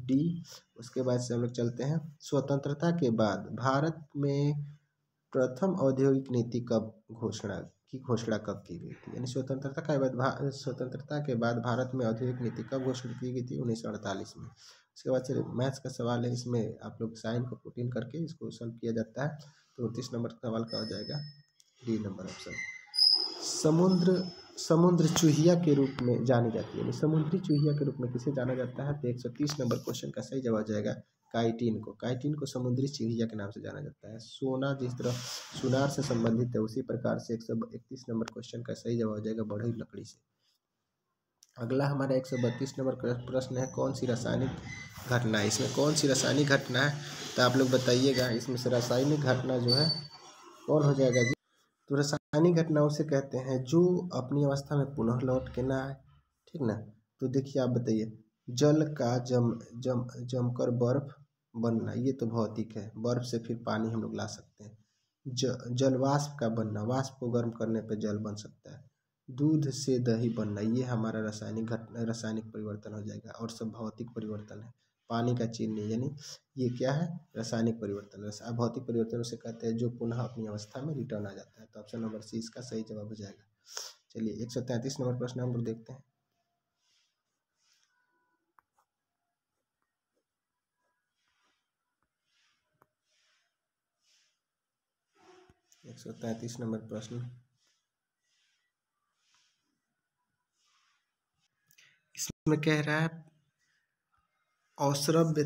डी। उसके बाद से हम लोग चलते हैं, स्वतंत्रता के बाद भारत में प्रथम औद्योगिक नीति घोषणा कब की गई थी, यानी स्वतंत्रता के बाद भारत में औद्योगिक नीति कब घोषणा की गई थी, 1948 में। उसके बाद से मैथ्स का सवाल है, इसमें आप लोग साइन को पुट इन करके इसको सॉल्व किया जाता है, तो 29 नंबर का सवाल का हो जाएगा डी नंबर ऑप्शन। समुद्र चूहिया के रूप में जानी जाती है, यानी समुद्री चूहिया के रूप में किसे जाना जाता है, तो 130 नंबर क्वेश्चन का सही जवाब जाएगा काइटिन को समुद्री चूहिया के नाम से जाना जाता है। सोना जिस तरह सुनार से संबंधित है उसी प्रकार से 131 नंबर क्वेश्चन का सही जवाब हो जाएगा बढ़ई लकड़ी से। अगला हमारा 132 नंबर प्रश्न है, कौन सी रासायनिक घटना है, इसमें कौन सी रासायनिक घटना है, तो आप लोग बताइएगा इसमें से रासायनिक घटना जो है कौन हो जाएगा जी, तो रासायनिक घटना उसे कहते हैं जो अपनी अवस्था में पुनः लौट के ना आए, ठीक ना। तो देखिए आप बताइए, जल का जमकर बर्फ बनना, ये तो भौतिक है, बर्फ से फिर पानी हम लोग ला सकते हैं। जल वाष्प का बनना, वाष्प को गर्म करने पे जल बन सकता है। दूध से दही बनना, ये हमारा रासायनिक परिवर्तन हो जाएगा, और सब भौतिक परिवर्तन है। पानी का चीनी, यानी ये क्या है, रासायनिक परिवर्तन। भौतिक परिवर्तन उसे कहते हैं जो पुनः अपनी अवस्था में रिटर्न आ जाता है, तो ऑप्शन नंबर सी इसका सही जवाब हो जाएगा। चलिए 133 नंबर प्रश्न हम लोग देखते हैं। 133 नंबर प्रश्न, इसमें कह रहा है अश्रव्य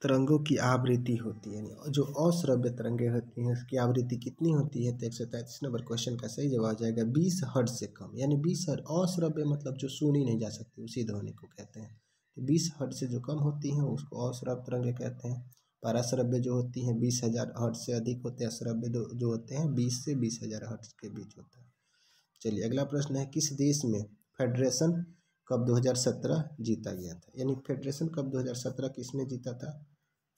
तरंगों की आवृत्ति होती है, यानी जो अश्रव्य तरंगें होती हैं उसकी आवृत्ति कितनी होती है, तो 133 नंबर क्वेश्चन का सही जवाब हो जाएगा 20 हर्ट्ज से कम, यानी 20 हर्ट्ज। अश्रव्य मतलब जो सुनी नहीं जा सकती उसी ध्वनि को कहते हैं, तो 20 हर्ट्ज से जो कम होती हैं उसको अश्रव्य तरंगें कहते हैं। पारा श्रव्य जो होती हैं 20,000 हर्ट्ज से अधिक होते हैं, श्रव्य जो होते हैं 20 से 20,000 हर्ट्ज के बीच होता है। चलिए अगला प्रश्न है, किस देश में फेडरेशन कप 2017 जीता गया था? यानी फेडरेशन कप 2017 किसने जीता था?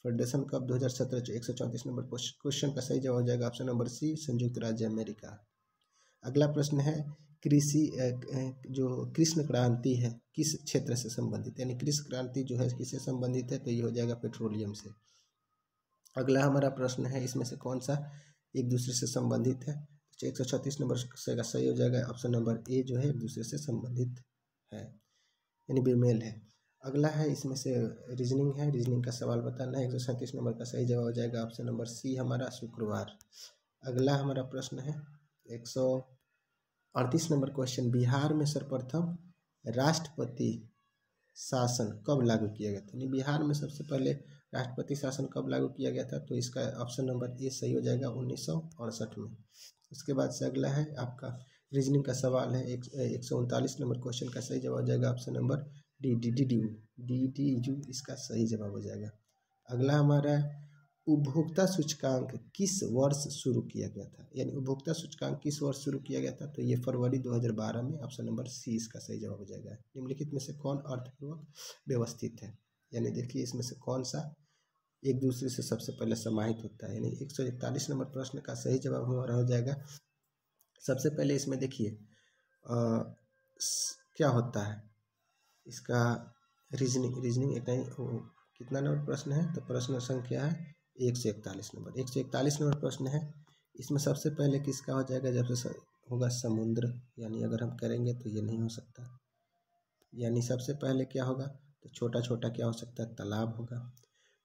फेडरेशन कप 2017 134 नंबर क्वेश्चन का सही जवाब हो जाएगा ऑप्शन नंबर सी, संयुक्त राज्य अमेरिका। अगला प्रश्न है, कृषि जो कृष्ण क्रांति है किस क्षेत्र से संबंधित? यानी कृषि क्रांति जो है किससे संबंधित है? तो ये हो जाएगा पेट्रोलियम से। अगला हमारा प्रश्न है, इसमें से कौन सा एक दूसरे से संबंधित है? 136 नंबर का सही हो जाएगा ऑप्शन नंबर ए जो है एक दूसरे से संबंधित है, यानी बेमेल है। अगला है, इसमें से रीजनिंग है, रीजनिंग का सवाल बताना है। 137 नंबर का सही जवाब हो जाएगा ऑप्शन नंबर सी हमारा शुक्रवार। अगला हमारा प्रश्न है 138 नंबर क्वेश्चन, बिहार में सर्वप्रथम राष्ट्रपति शासन कब लागू किया गया था? यानी बिहार में सबसे पहले राष्ट्रपति शासन कब लागू किया गया था? तो इसका ऑप्शन नंबर ए सही हो जाएगा 1968 में। उसके बाद से अगला है आपका रीजनिंग का सवाल है 139 नंबर क्वेश्चन का सही जवाब हो जाएगा ऑप्शन नंबर डी इसका सही जवाब हो जाएगा। अगला हमारा उपभोक्ता सूचकांक किस वर्ष शुरू किया गया था? यानी उपभोक्ता सूचकांक किस वर्ष शुरू किया गया था? तो ये फरवरी 2012 में, ऑप्शन नंबर सी इसका सही जवाब हो जाएगा। निम्नलिखित में से कौन अर्थपूर्वक व्यवस्थित है? यानी देखिए इसमें से कौन सा एक दूसरे से सबसे पहले समाहित होता है? यानी 141 नंबर प्रश्न का सही जवाब हमारा हो जाएगा। सबसे पहले इसमें देखिए क्या होता है इसका रीजनिंग एक नहीं, कितना नंबर प्रश्न है? तो प्रश्न संख्या है 141 नंबर। 141 नंबर प्रश्न है, इसमें सबसे पहले किसका हो जाएगा? जब से होगा समुद्र, यानी अगर हम करेंगे तो ये नहीं हो सकता। यानी सबसे पहले क्या होगा? तो छोटा छोटा क्या हो सकता है? तालाब होगा।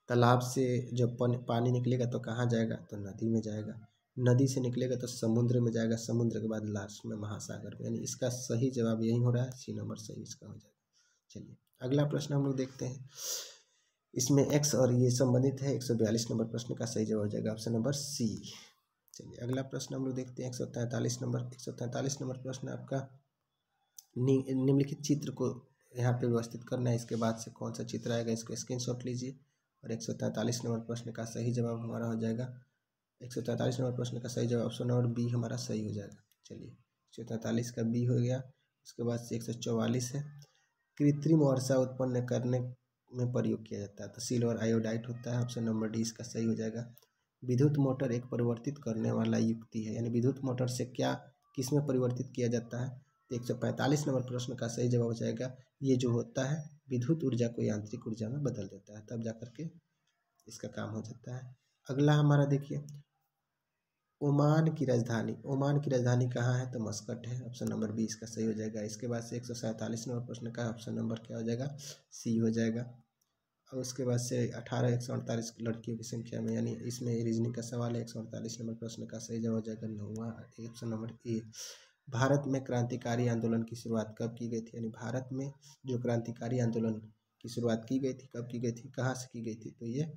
तालाब से जब पानी निकलेगा तो कहाँ जाएगा? तो नदी में जाएगा। नदी से निकलेगा तो समुद्र में जाएगा। समुद्र के बाद लास्ट में महासागर में। यानी इसका सही जवाब यही हो रहा है, सी नंबर सही इसका हो जाएगा। चलिए अगला प्रश्न हम लोग देखते हैं, इसमें एक्स और ये संबंधित है। 142 नंबर प्रश्न का सही जवाब हो जाएगा ऑप्शन नंबर सी। चलिए अगला प्रश्न हम लोग देखते हैं 143 नंबर प्रश्न आपका, निम्नलिखित चित्र को यहाँ पे व्यवस्थित करना है। इसके बाद से कौन सा चित्र आएगा इसको स्क्रीनशॉट लीजिए। और 143 नंबर प्रश्न का सही जवाब हमारा हो जाएगा, 143 नंबर प्रश्न का सही जवाब ऑप्शन नंबर बी हमारा सही हो जाएगा। चलिए 143 का बी हो गया। उसके बाद से 144 है, कृत्रिम वर्षा उत्पन्न करने में प्रयोग किया जाता है तो सिल्वर आयोडाइड होता है, ऑप्शन नंबर डी इसका सही हो जाएगा। विद्युत मोटर एक परिवर्तित करने वाला युक्ति है, यानी विद्युत मोटर से क्या किस में परिवर्तित किया जाता है? तो 145 नंबर प्रश्न का सही जवाब हो जाएगा, ये जो होता है विद्युत ऊर्जा को यांत्रिक ऊर्जा में बदल देता है, तब जाकर के इसका काम हो जाता है। अगला हमारा देखिए, ओमान की राजधानी कहाँ है? तो मस्कट है, ऑप्शन नंबर बी इसका सही हो जाएगा। इसके बाद से 147 नंबर प्रश्न का ऑप्शन नंबर क्या हो जाएगा? सी हो जाएगा। और उसके बाद से 18 148 लड़कियों की संख्या में, यानी इसमें रीजनिंग का सवाल है। 148 नंबर प्रश्न का सही जवाब हो जाएगा 9वां, ऑप्शन नंबर ए। भारत में क्रांतिकारी आंदोलन की शुरुआत कब की गई थी? यानी भारत में जो क्रांतिकारी आंदोलन की शुरुआत की गई थी, कब की गई थी, कहाँ से की गई थी? तो ये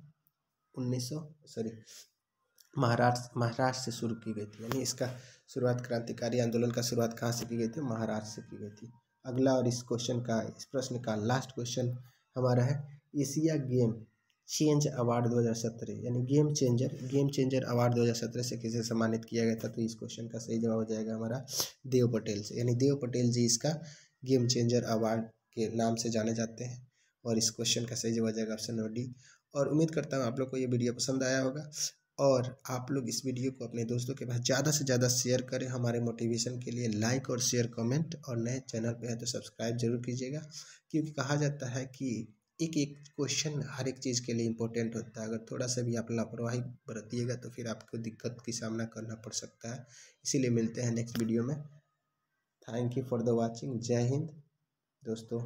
महाराष्ट्र से शुरू की गई थी। यानी इसका शुरुआत, क्रांतिकारी आंदोलन का शुरुआत कहाँ से की गई थी? महाराष्ट्र से की गई थी। अगला और इस प्रश्न का लास्ट क्वेश्चन हमारा है, एशिया गेम चेंज अवार्ड 2017, यानी गेम चेंजर अवार्ड 2017 से किसे सम्मानित किया गया था? तो इस क्वेश्चन का सही जवाब हो जाएगा हमारा देव पटेल से, यानी देव पटेल जी इसका गेम चेंजर अवार्ड के नाम से जाने जाते हैं। और इस क्वेश्चन का सही जवाब हो जाएगा ऑप्शन नंबर डी। और उम्मीद करता हूँ आप लोग को ये वीडियो पसंद आया होगा, और आप लोग इस वीडियो को अपने दोस्तों के पास ज़्यादा से ज़्यादा शेयर करें। हमारे मोटिवेशन के लिए लाइक और शेयर कमेंट, और नए चैनल पे है तो सब्सक्राइब जरूर कीजिएगा, क्योंकि कहा जाता है कि एक एक क्वेश्चन हर एक चीज़ के लिए इम्पोर्टेंट होता है। अगर थोड़ा सा भी आप लापरवाही बरतिएगा तो फिर आपको दिक्कत की सामना करना पड़ सकता है। इसीलिए मिलते हैं नेक्स्ट वीडियो में। Thank you for the watching. जय हिंद दोस्तों।